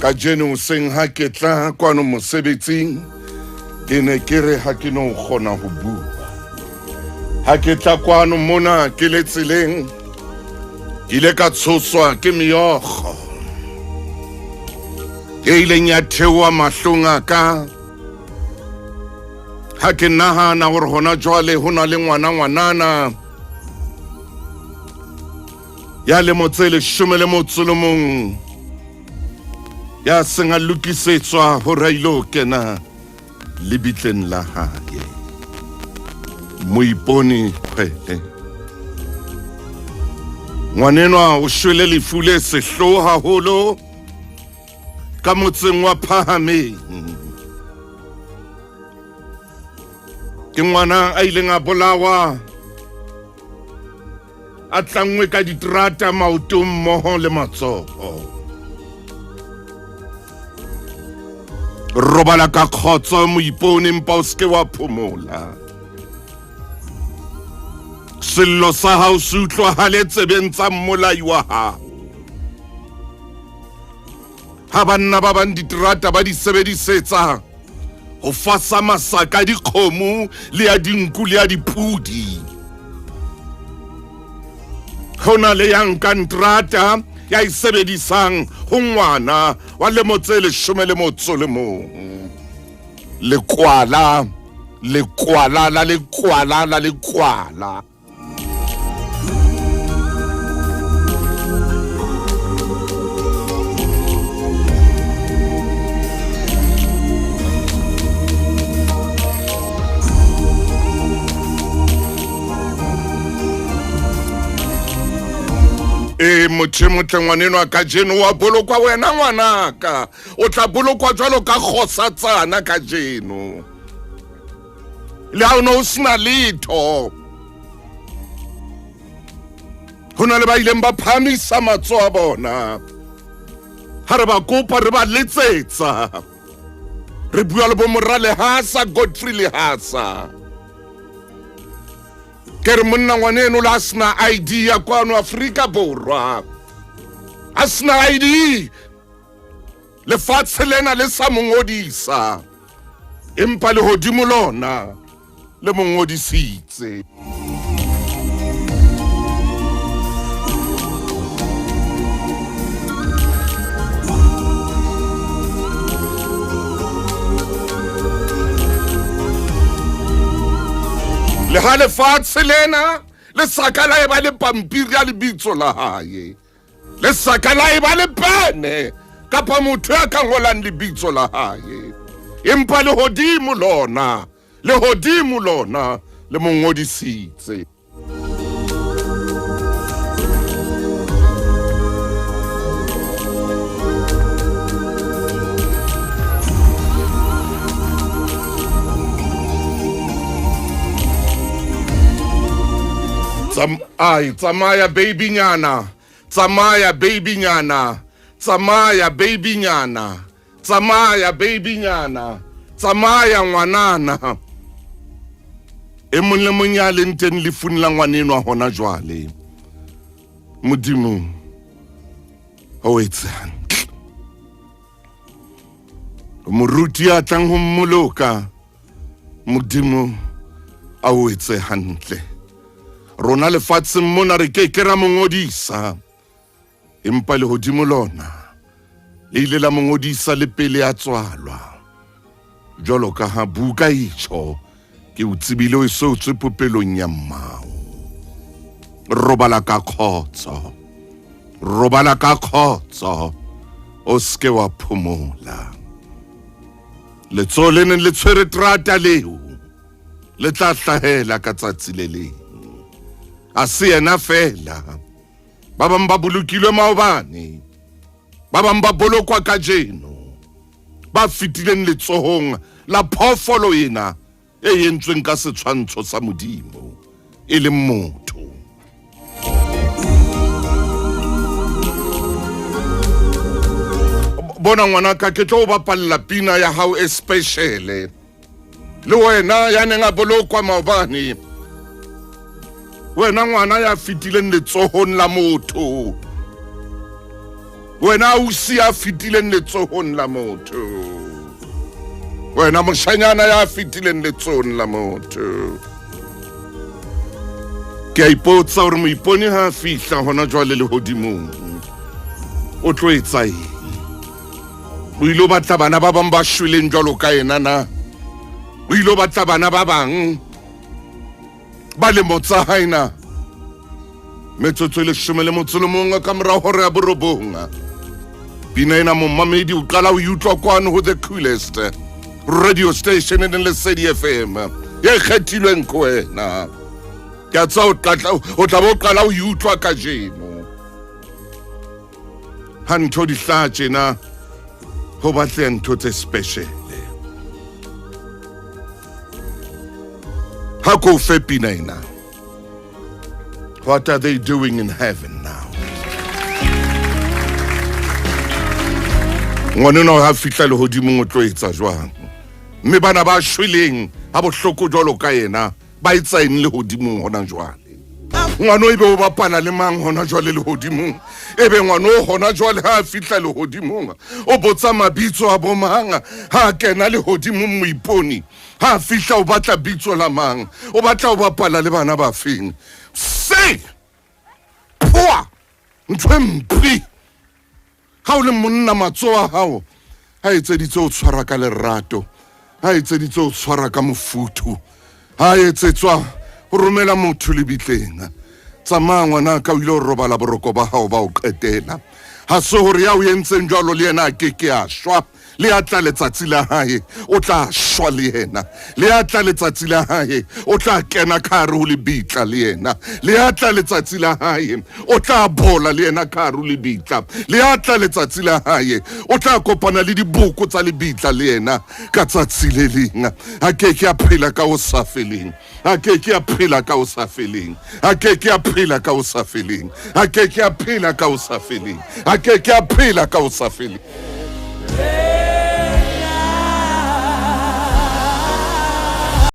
Kajeno seng ha ke tla kwano mosebetsing ke ne ke re ha ke no kgona ho bua. Ha ke tla kwano mona ke le tseleng ke ile ka tshoswa ke meokgo. Ke ileng ya theoha mahlong a ka ha ke nahana hore hona jwale ho na le ngwanana ya le motsele 11 ya seng a lokisetswa ho railo kena lebitleng la hae. Moipone Khwete. Ngwanenwa o shwele lefu le sehloho haholo ka motseng wa Phahameng. Ke ngwana a ileng a bolawa a tlangwe ka diterata maotong mmoho le matsoho. Robala ka khotso moipone mpa o ske wa phomola. Sello sa hao se utlwa ha le tsebeng tsa mmolai wa hao. Ha banna ba bang diterata ba di sebedisetsa ho fasa masaka dikgomo le a dinku le a dipudi. Hona le yang kantrata ya isebedisang ho ngwana wa le motsele 11. Lekwala. Motho ngwaneno a kajeno wa bolokwa wena ngwanaka. O tla bolokwa jwalo ka kgosatsana kajeno. Le ha o no sena letho. Hona le ba ileng ba phamisa matsoho a bona. Ha re ba kopa re ba letsetsa. Re bua le bo Morale Hasa Godfrey Lehasa. Ke re monna ngwaneno la sena ID ya kwano Afrika Borwa. A sena ID. Lefatshe lena le sa mongodisa. Empa le hodimo lona le mongodisitse. Le ha lefatshe lena le sakala e ba le pampiri ya lebitso la hae. Le sakala e ba le pene kapa motho ya ka ngolang lebitso la hae. Empa le hodimo lona le mongodisitse. Tsamaya baby nyana. Tsamaya baby nyana. Tsamaya baby nyana. Tsamaya baby nyana. Tsamaya ngwanana. E mong le mong ya leng teng lefung la ngwanenwa hona jwale. Modimo o etse hantle. Moruti a tlang ho mmoloka. Modimo a o etse hantle. Rona lefatsheng mona re ke ra mongodisa. Empa le hodimo lona le ile la mongodisa le pele a tswalwa. Jwalo ka ha buka itsho ke o tsebile o so tswe popelong ya mmao. Robala ka khotso. O ske wa phomola. Letso lene le tshwere terata leo le tla hlahela ka tsatsi le leng. A se yena fela. Ba bang ba bolokilwe maobane. Ba bang ba bolokwa kajeno. Ba fitileng letsohong la phoofolo ena e yentsweng ka setshwantsho sa Modimo e leng motho. Bona ngwanaka ke tlo bapalla pina ya hao e special. Le wena ya neng a bolokwa maobane. Wena ngwana ya fitileng letsohong la motho. wena ausi ya fitileng letsohong la motho, wena moshanyana ya fitileng letsohong la motho. Ke a ipotsa hore moipone ha fihla hona jwale lehodimong o tlo etsa eng? O ilo batla bana ba bang ba shweleng jwalo ka ena na? O ilo batla bana ba bang ba lemo tsa hae na? Metsotso e 11 ka mora hora ya borobong. Pina ena mommamedi o qala o utlwa kwano ho the coolest radio station in Lesedi FM ye kgethilweng ko wena. Ke a tsa o tla bo qala o utlwa ka jeno. Ha ntho di hlaha tjena ho batle ntho tse special. Ha ko fe pina ena. What are they doing in heaven now? Ngwanena ha fihla lehodimong o tlo etsa jwang? Mme bana ba shweleng ha bohloko jwalo ka yena ba etsa eng lehodimong hona jwale? Ngwano ebe o bapala le mang hona jwale lehodimong? Ebe ngwano hona jwale ha fihla lehodimong o botsa mabitso a bo mang ha kena lehodimong moiponi? Ha fihla o batla bitso la mang? O batla o bapala le bana ba feng? Se poa ntwe mpri ha o le monna matsoa a hao ha etseditse o tshwara ka lerato, ha etseditse o tshwara ka mofuthu, ha etsetswa o romela motho lebitleng. Tsamaya ngwana ka o ile o robala boroko ba hao ba o qetela. Ha se hore ya o yentseng jwalo le yena a keke a shwa. Le a tla letsatsi la hae o tla shwa le yena. Le a tla letsatsi la hae o tla kena ka hare ho lebitla le yena. Le a tla letsatsi la hae o tla bola le yena ka hare ho lebitla. Le a tla letsatsi la hae o tla kopana le dibuko tsa lebitla le yena ka tsatsi le leng. A keke a phela ka o sa feleng. A keke a phela ka o sa feleng. A keke a phela ka o sa feleng. A keke a phela ka o sa feleng. A keke a phela ka o sa feleng.